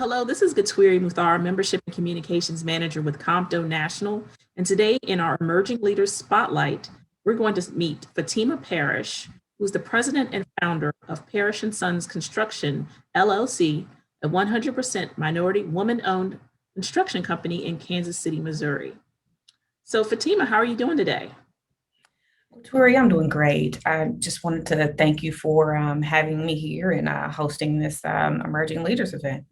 Hello, this is Gatwiri Muthar, Membership and Communications Manager with Compto National. And today in our Emerging Leaders Spotlight, we're going to meet Fahteema Parrish, who's the president and founder of Parrish Sons Construction, LLC, a 100% minority woman-owned construction company in Kansas City, Missouri. So Fahteema, how are you doing today? Tori, I'm doing great. I just wanted to thank you for having me here and hosting this Emerging Leaders event.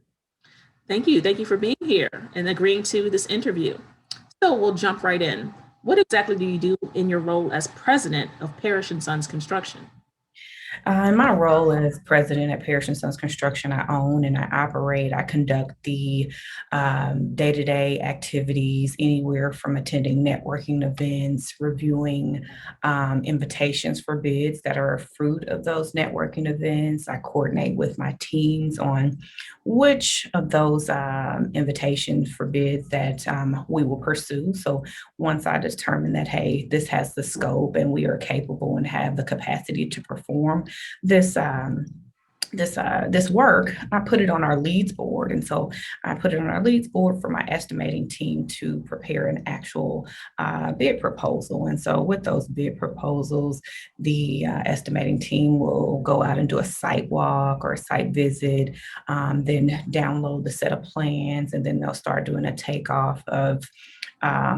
Thank you. Thank you for being here and agreeing to this interview. So we'll jump right in. What exactly do you do in your role as president of Parrish Sons Construction? In my role as president at Parrish Sons Construction, I own and I operate. I conduct the day-to-day activities, anywhere from attending networking events, reviewing invitations for bids that are a fruit of those networking events. I coordinate with my teams on which of those invitations for bids that we will pursue. So once I determine that, hey, this has the scope and we are capable and have the capacity to perform this this work, I put it on our leads board. And so I put it on our leads board for my estimating team to prepare an actual bid proposal. And so with those bid proposals, the estimating team will go out and do a site walk or a site visit, then download the set of plans, and then they'll start doing a takeoff of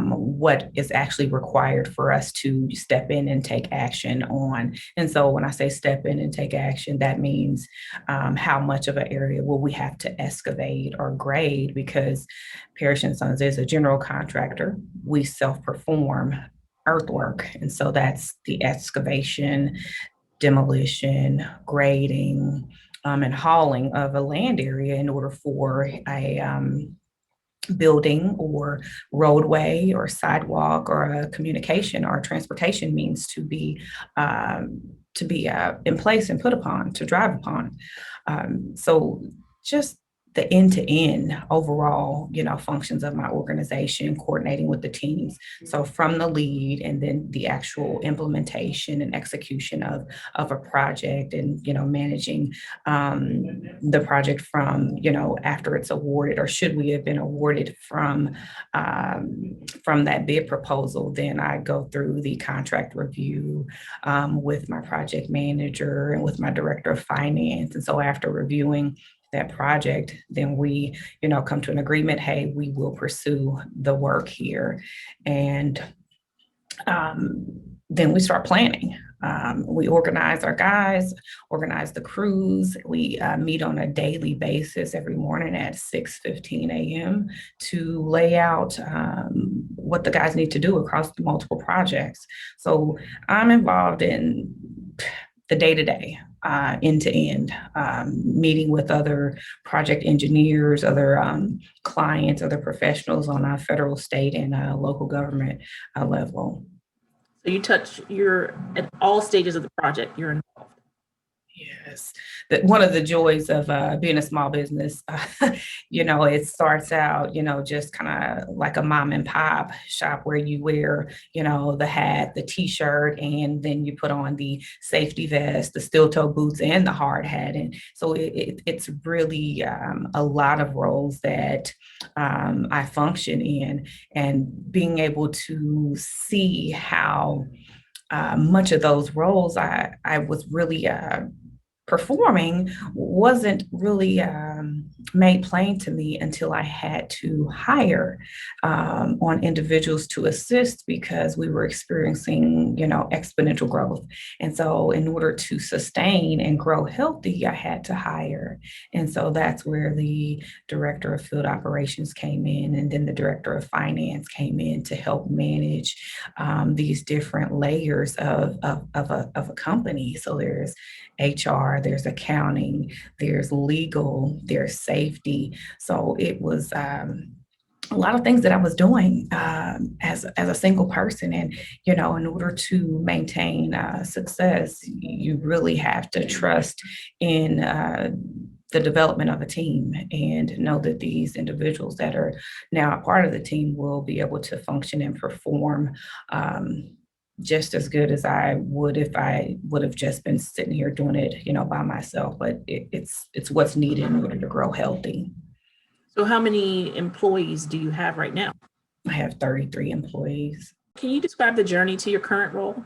what is actually required for us to step in and take action on. And so when I say step in and take action, that means how much of an area will we have to excavate or grade, because Parrish and Sons is a general contractor. We self-perform earthwork. And so that's the excavation, demolition, grading, and hauling of a land area in order for a building or roadway or sidewalk or a communication or transportation means to be in place and put upon to drive upon. So just the end-to-end overall, functions of my organization, coordinating with the teams. So from the lead and then the actual implementation and execution of a project, and managing the project from after it's awarded, or should we have been awarded from that bid proposal. Then I go through the contract review with my project manager and with my director of finance. And so after reviewing that project, then we, come to an agreement. Hey, we will pursue the work here. And then we start planning. We organize our guys, organize the crews. We meet on a daily basis every morning at 6:15 a.m. to lay out what the guys need to do across the multiple projects. So I'm involved in the day-to-day, end-to-end, meeting with other project engineers, other clients, other professionals on a federal, state, and local government level. So you're at all stages of the project, you're involved. Yes, one of the joys of being a small business, it starts out, just kind of like a mom and pop shop where you wear, the hat, the t-shirt, and then you put on the safety vest, the steel toe boots, and the hard hat. And so it's really a lot of roles that I function in, and being able to see how much of those roles I was really performing wasn't really made plain to me until I had to hire on individuals to assist, because we were experiencing, exponential growth. And so in order to sustain and grow healthy, I had to hire. And so that's where the director of field operations came in, and then the director of finance came in to help manage these different layers of a company. So there's HR, there's accounting, there's legal, there's safety. So it was a lot of things that I was doing as a single person. And, in order to maintain success, you really have to trust in the development of a team, and know that these individuals that are now a part of the team will be able to function and perform just as good as I would if I would have just been sitting here doing it, by myself. But it's what's needed in order to grow healthy. So how many employees do you have right now? I have 33 employees. Can you describe the journey to your current role?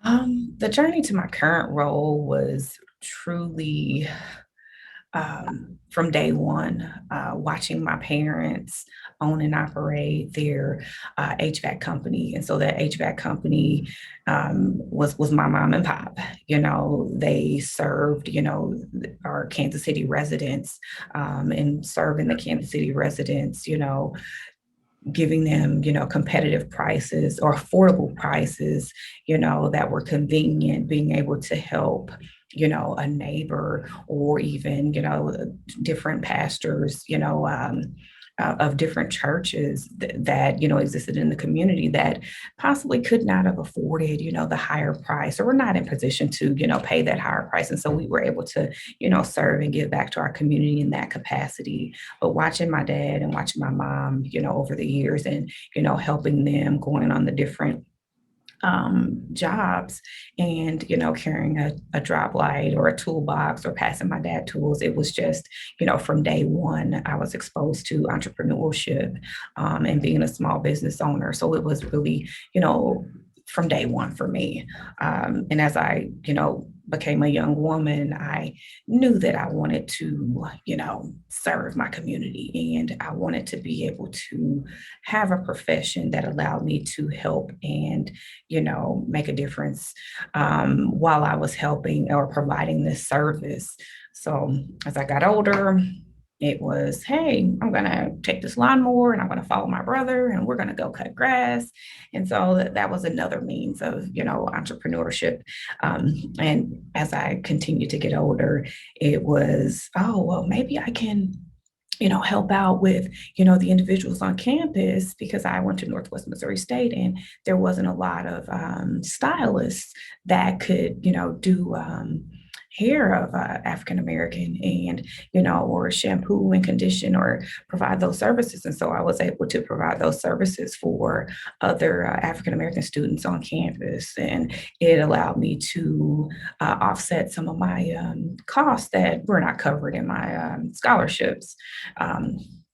The journey to my current role was truly from day one, watching my parents own and operate their HVAC company. And so that HVAC company was my mom and pop. You know, they served, you know, our Kansas City residents, and serving the Kansas City residents, you know, giving them, you know, competitive prices or affordable prices, you know, that were convenient, being able to help, you know, a neighbor or even, you know, different pastors, you know, of different churches that, you know, existed in the community that possibly could not have afforded, you know, the higher price or were not in position to, you know, pay that higher price. And so we were able to, you know, serve and give back to our community in that capacity. But watching my dad and watching my mom, you know, over the years and, you know, helping them going on the different jobs and, you know, carrying a drop light or a toolbox or passing my dad tools. It was just, you know, from day one, I was exposed to entrepreneurship and being a small business owner. So it was really, you know, from day one for me. And as I, you know, became a young woman, I knew that I wanted to, you know, serve my community and I wanted to be able to have a profession that allowed me to help and, you know, make a difference while I was helping or providing this service. So as I got older, it was, hey, I'm going to take this lawnmower and I'm going to follow my brother and we're going to go cut grass. And so that was another means of, you know, entrepreneurship. And as I continued to get older, it was, oh, well, maybe I can, you know, help out with, you know, the individuals on campus because I went to Northwest Missouri State and there wasn't a lot of stylists that could, you know, do hair of African American and, you know, or shampoo and condition or provide those services. And so I was able to provide those services for other African American students on campus. And it allowed me to offset some of my costs that were not covered in my scholarships.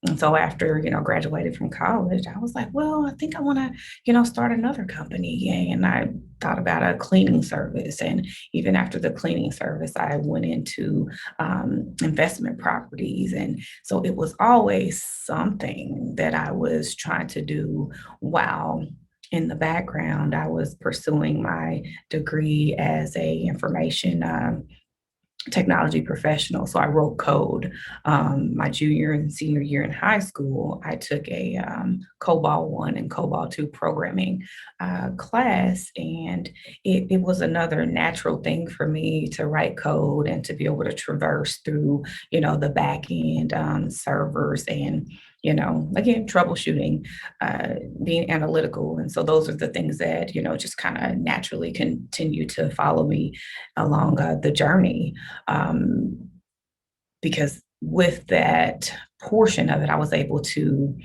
And so after, you know, graduated from college, I was like, well, I think I want to, you know, start another company. And I thought about a cleaning service. And even after the cleaning service, I went into investment properties. And so it was always something that I was trying to do while in the background, I was pursuing my degree as a information technology professional. So I wrote code. My junior and senior year in high school, I took a COBOL 1 and COBOL 2 programming class. And it was another natural thing for me to write code and to be able to traverse through, you know, the back end servers and, you know, again, troubleshooting, being analytical. And so those are the things that, you know, just kind of naturally continue to follow me along the journey. Um, because with that portion of it, I was able to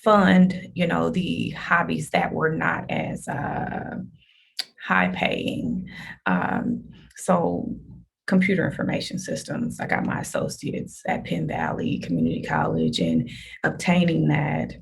fund, you know, the hobbies that were not as high paying. So computer information systems, I got my associates at Penn Valley Community College and obtaining that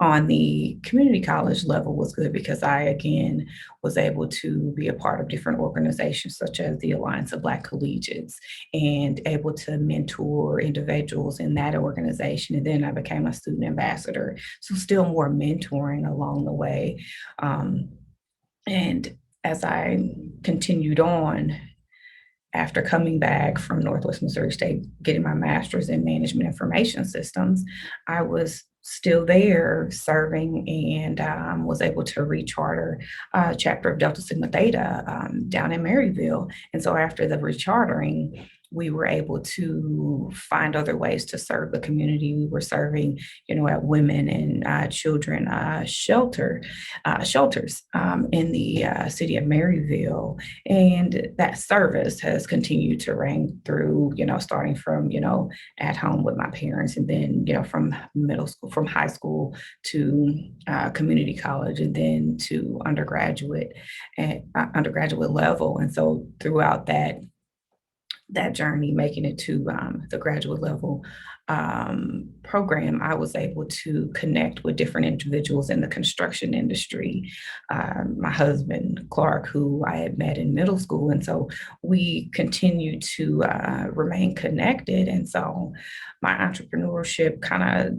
on the community college level was good because I, again, was able to be a part of different organizations such as the Alliance of Black Collegiates and able to mentor individuals in that organization. And then I became a student ambassador. So still more mentoring along the way. And as I continued on, after coming back from Northwest Missouri State, getting my master's in management information systems, I was still there serving and was able to recharter a chapter of Delta Sigma Theta down in Maryville. And so after the rechartering, we were able to find other ways to serve the community. We were serving, you know, at women and children shelters in the city of Maryville. And that service has continued to ring through, you know, starting from, you know, at home with my parents and then, you know, from middle school, from high school to community college and then to undergraduate level. And so throughout that that journey, making it to the graduate level program, I was able to connect with different individuals in the construction industry. My husband, Clark, who I had met in middle school. And so we continue to remain connected. And so my entrepreneurship kind of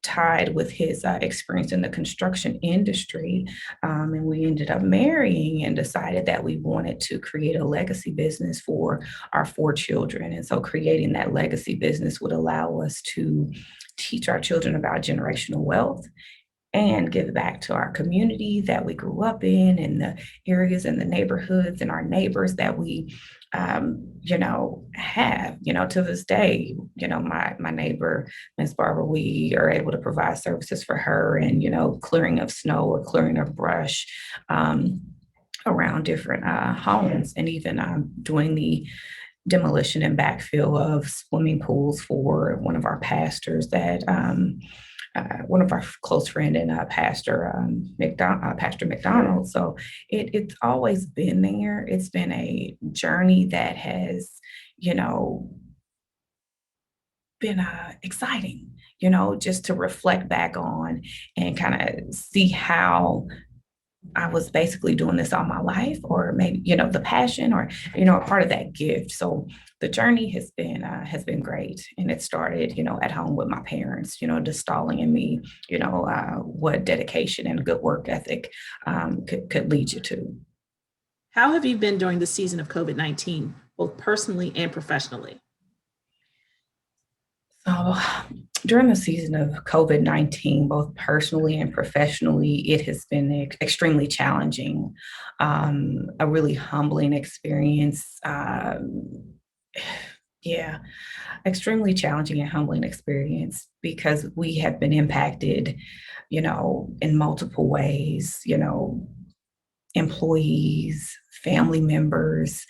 tied with his experience in the construction industry. And we ended up marrying and decided that we wanted to create a legacy business for our 4 children. And so creating that legacy business would allow us to teach our children about generational wealth and give back to our community that we grew up in, and the areas and the neighborhoods and our neighbors that we have, to this day, my neighbor, Miss Barbara, we are able to provide services for her and, clearing of snow or clearing of brush around different homes, and even doing the demolition and backfill of swimming pools for one of our pastors that one of our close friend and Pastor McDonald. So it's always been there. It's been a journey that has, been exciting, just to reflect back on and kind of see how I was basically doing this all my life, or maybe, the passion, or, a part of that gift. So the journey has been great. And it started, at home with my parents, installing in me, what dedication and good work ethic could lead you to. How have you been during the season of COVID-19, both personally and professionally? So during the season of COVID-19, both personally and professionally, it has been extremely challenging, a really humbling experience. Yeah, extremely challenging and humbling experience, because we have been impacted, in multiple ways, employees, family members,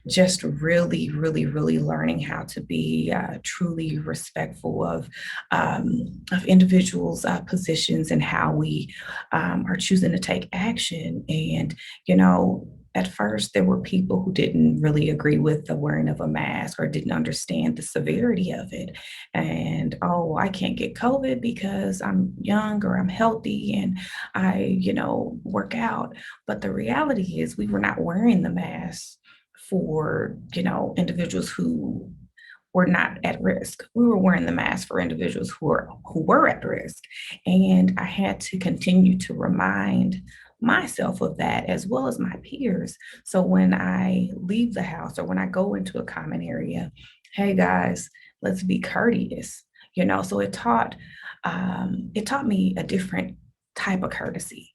just really, really, really learning how to be truly respectful of individuals' positions and how we are choosing to take action. And, at first, there were people who didn't really agree with the wearing of a mask or didn't understand the severity of it. And, oh, I can't get COVID because I'm young or I'm healthy and I, work out. But the reality is we were not wearing the mask for, individuals who were not at risk. We were wearing the mask for individuals who were at risk. And I had to continue to remind myself of that, as well as my peers. So when I leave the house or when I go into a common area, hey guys, let's be courteous. So it taught me a different type of courtesy.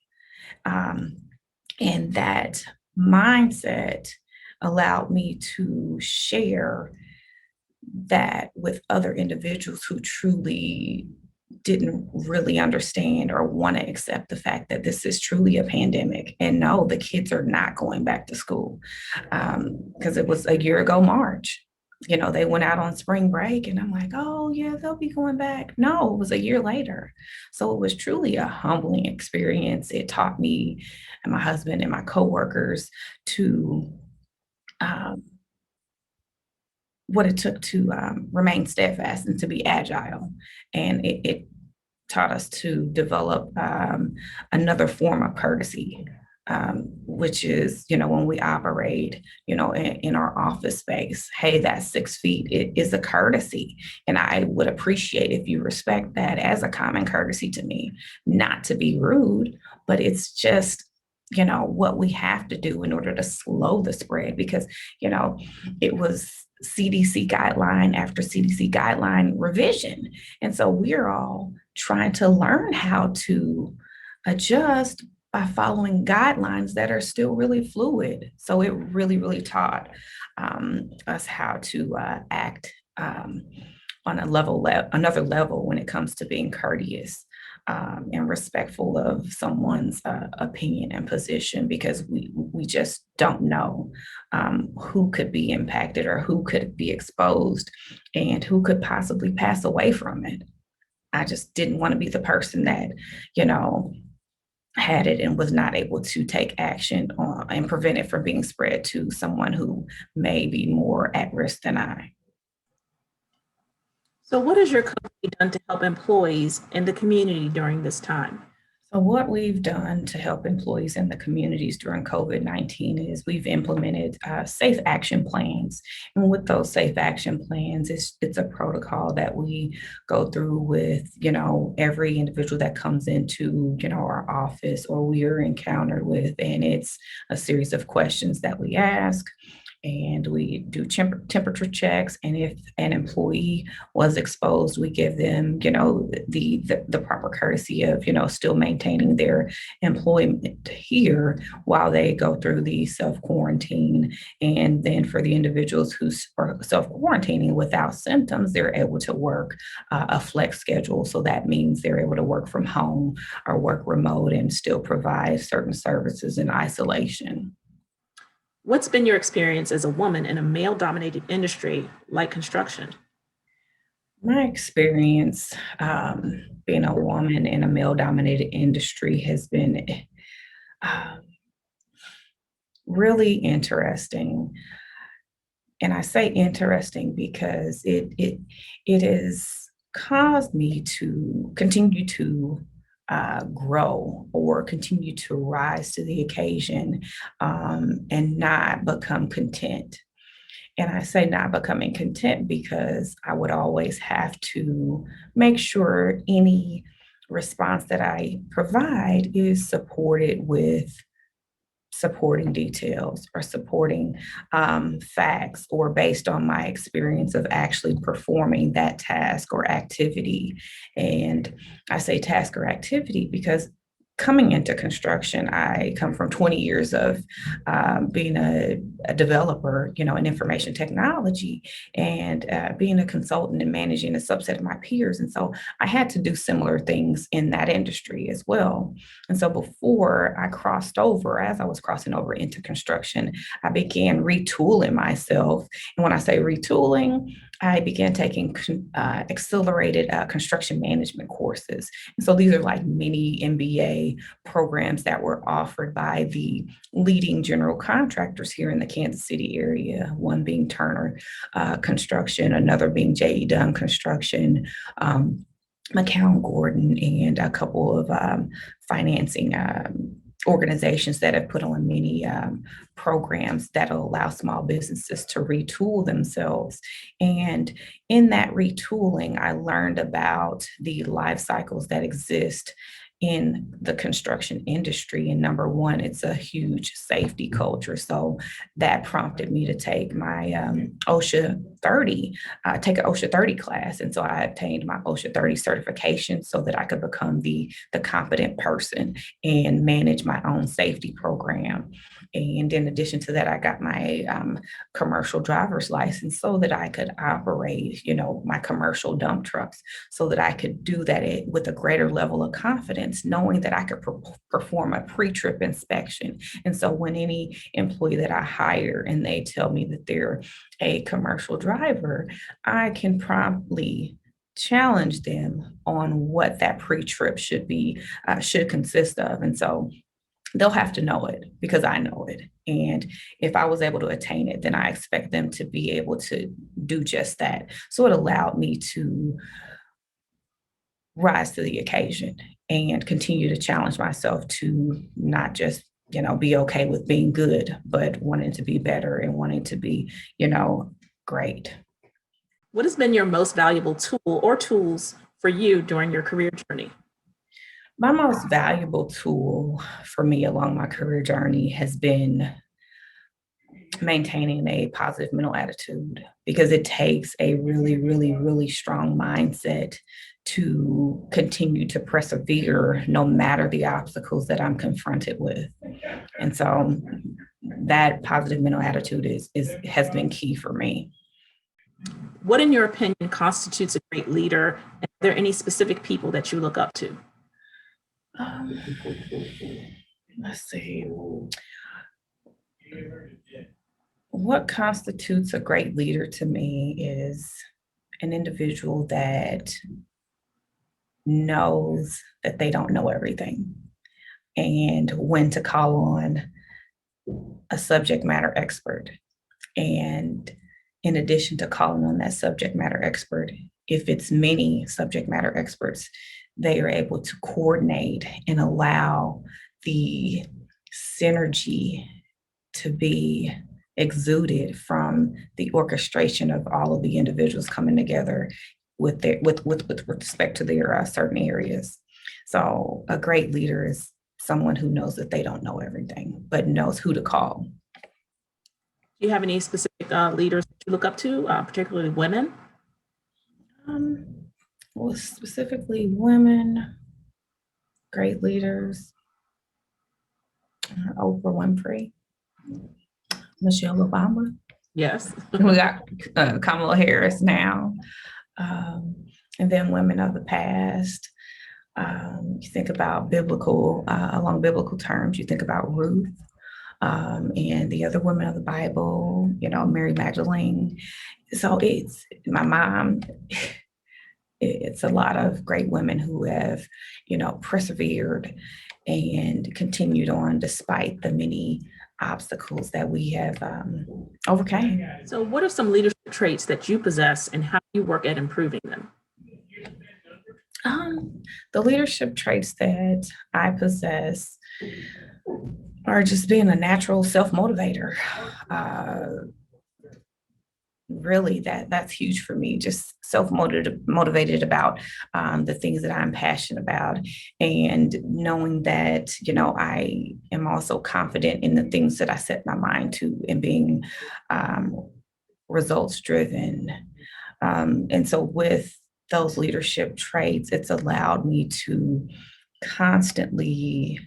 And that mindset allowed me to share that with other individuals who truly didn't really understand or want to accept the fact that this is truly a pandemic. And no, the kids are not going back to school, because it was a year ago, March. They went out on spring break and I'm like, oh yeah, they'll be going back. No, it was a year later. So it was truly a humbling experience. It taught me and my husband and my coworkers to what it took to remain steadfast and to be agile. And it taught us to develop another form of courtesy, which is, when we operate, in our office space, hey, that 6 feet, it is a courtesy. And I would appreciate if you respect that as a common courtesy to me, not to be rude, but it's just, what we have to do in order to slow the spread, because, it was CDC guideline after CDC guideline revision. And so we're all trying to learn how to adjust by following guidelines that are still really fluid. So it really, really taught us how to act on another level when it comes to being courteous and respectful of someone's opinion and position, because we just don't know who could be impacted or who could be exposed and who could possibly pass away from it. I just didn't want to be the person that, had it and was not able to take action on and prevent it from being spread to someone who may be more at risk than I. So, what has your company done to help employees in the community during this time? So, what we've done to help employees in the communities during COVID-19 is we've implemented safe action plans. And with those safe action plans, it's a protocol that we go through with, every individual that comes into, our office or we are encountered with. And it's a series of questions that we ask. And we do temperature checks. And if an employee was exposed, we give them, the proper courtesy of, still maintaining their employment here while they go through the self quarantine. And then for the individuals who are self quarantining without symptoms, they're able to work a flex schedule. So that means they're able to work from home or work remote and still provide certain services in isolation. What's been your experience as a woman in a male dominated industry like construction? My experience being a woman in a male dominated industry has been um, really interesting. And I say interesting because it has caused me to continue to grow or continue to rise to the occasion and not become content. And I say not becoming content because I would always have to make sure any response that I provide is supported with supporting details or supporting facts or based on my experience of actually performing that task or activity. And I say task or activity because coming into construction, I come from 20 years of being a developer, in information technology and being a consultant and managing a subset of my peers. And so I had to do similar things in that industry as well. And so before I crossed over, as I was crossing over into construction, I began retooling myself. And when I say retooling, I began taking accelerated construction management courses. And so these are like mini MBA programs that were offered by the leading general contractors here in the Kansas City area, one being Turner Construction, another being J.E. Dunn Construction, McCown Gordon, and a couple of financing organizations that have put on many programs that allow small businesses to retool themselves. And in that retooling, I learned about the life cycles that exist in the construction industry. And number one, it's a huge safety culture. So that prompted me to take my OSHA 30, take an OSHA 30 class. And so I obtained my OSHA 30 certification so that I could become the competent person and manage my own safety program. And in addition to that, I got my commercial driver's license so that I could operate, my commercial dump trucks, so that I could do that with a greater level of confidence, knowing that I could perform a pre-trip inspection. And so when any employee that I hire and they tell me that they're a commercial driver, I can promptly challenge them on what that pre-trip should consist of. And so they'll have to know it because I know it. And if I was able to attain it, then I expect them to be able to do just that. So it allowed me to rise to the occasion and continue to challenge myself to not just, be okay with being good, but wanting to be better and wanting to be, great. What has been your most valuable tool or tools for you during your career journey? My most valuable tool for me along my career journey has been maintaining a positive mental attitude because it takes a really, really, really strong mindset to continue to persevere no matter the obstacles that I'm confronted with. And so that positive mental attitude has been key for me. What, in your opinion, constitutes a great leader? And are there any specific people that you look up to? Um, let's see. What constitutes a great leader to me is an individual that knows that they don't know everything. and when to call on a subject matter expert. And in addition to calling on that subject matter expert, if it's many subject matter experts, they are able to coordinate and allow the synergy to be exuded from the orchestration of all of the individuals coming together with respect to their certain areas. So a great leader is someone who knows that they don't know everything, but knows who to call. Do you have any specific leaders that you look up to, particularly women? Well, specifically women, great leaders, Oprah Winfrey, Michelle Obama. Yes. We got Kamala Harris now. And then women of the past. You think about along biblical terms, you think about Ruth and the other women of the Bible, Mary Magdalene. So it's my mom. It's a lot of great women who have, persevered and continued on despite the many obstacles that we have overcame. So what are some leadership traits that you possess and how do you work at improving them? The leadership traits that I possess are just being a natural self-motivator. Really, that's huge for me, just self-motivated about the things that I'm passionate about, and knowing that, I am also confident in the things that I set my mind to, and being results driven. And so with those leadership traits, it's allowed me to constantly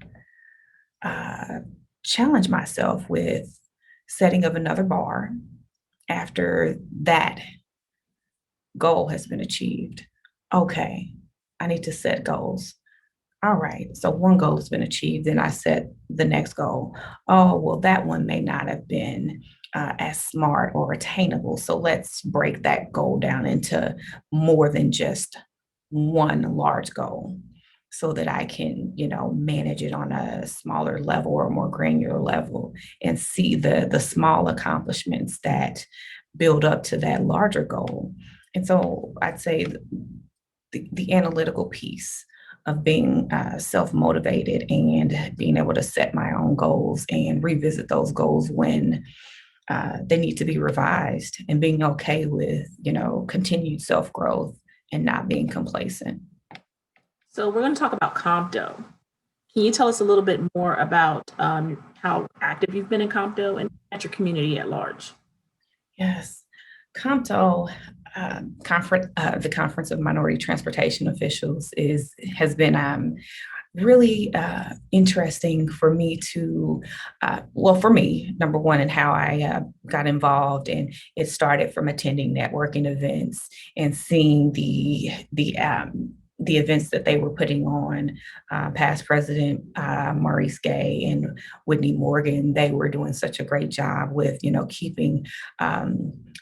challenge myself with setting of another bar after that goal has been achieved. Okay, I need to set goals. All right, so one goal has been achieved, then I set the next goal. Oh, well, that one may not have been as smart or attainable. So let's break that goal down into more than just one large goal so that I can, manage it on a smaller level or more granular level and see the small accomplishments that build up to that larger goal. And so I'd say the analytical piece of being self-motivated and being able to set my own goals and revisit those goals when they need to be revised, and being okay with, continued self-growth and not being complacent. So we're going to talk about Compto. Can you tell us a little bit more about how active you've been in Compto and at your community at large? Yes. Compto, the Conference of Minority Transportation Officials, has been really interesting for me to, for me, number one, and how I got involved. And it started from attending networking events and seeing the events that they were putting on. Past President Maurice Gay and Whitney Morgan, they were doing such a great job with, keeping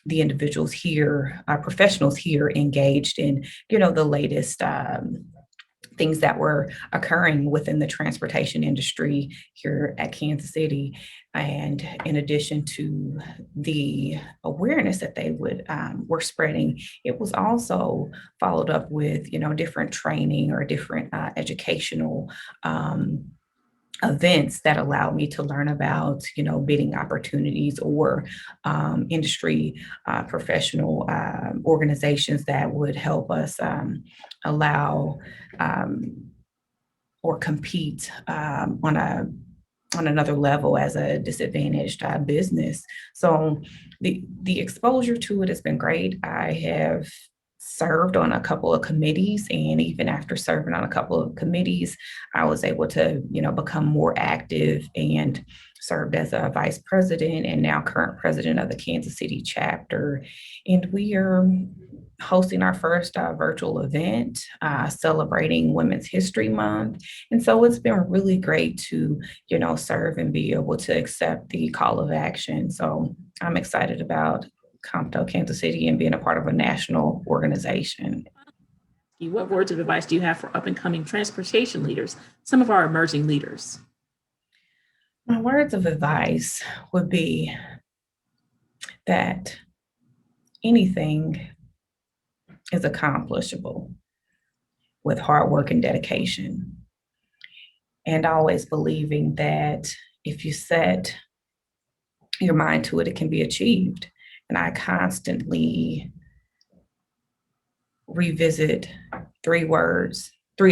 the individuals here, professionals here, engaged in, the latest things that were occurring within the transportation industry here at Kansas City. And in addition to the awareness that they were spreading, it was also followed up with, different training or different educational events that allowed me to learn about, bidding opportunities or industry professional organizations that would help us allow or compete on another level as a disadvantaged business. So the exposure to it has been great. I have served on a couple of committees, and even after serving on a couple of committees, I was able to, become more active and served as a vice president and now current president of the Kansas City chapter. And we are hosting our first virtual event celebrating Women's History Month. And so it's been really great to, serve and be able to accept the call of action. So I'm excited about Compto Kansas City and being a part of a national organization. What words of advice do you have for up and coming transportation leaders, some of our emerging leaders? My words of advice would be that anything is accomplishable with hard work and dedication, and always believing that if you set your mind to it, it can be achieved. And I constantly revisit three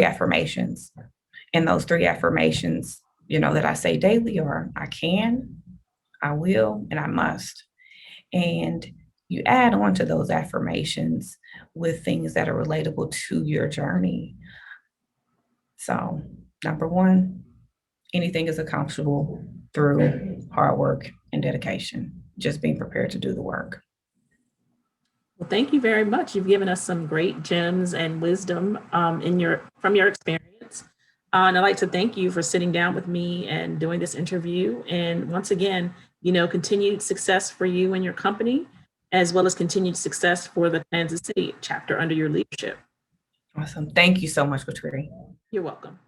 affirmations. And those three affirmations, that I say daily are I can, I will, and I must. And you add on to those affirmations with things that are relatable to your journey. So, number one, anything is accomplishable through hard work and dedication, just being prepared to do the work. Well, thank you very much. You've given us some great gems and wisdom from your experience. And I'd like to thank you for sitting down with me and doing this interview. And once again, continued success for you and your company, as well as continued success for the Kansas City chapter under your leadership. Awesome. Thank you so much, Kateri. You're welcome.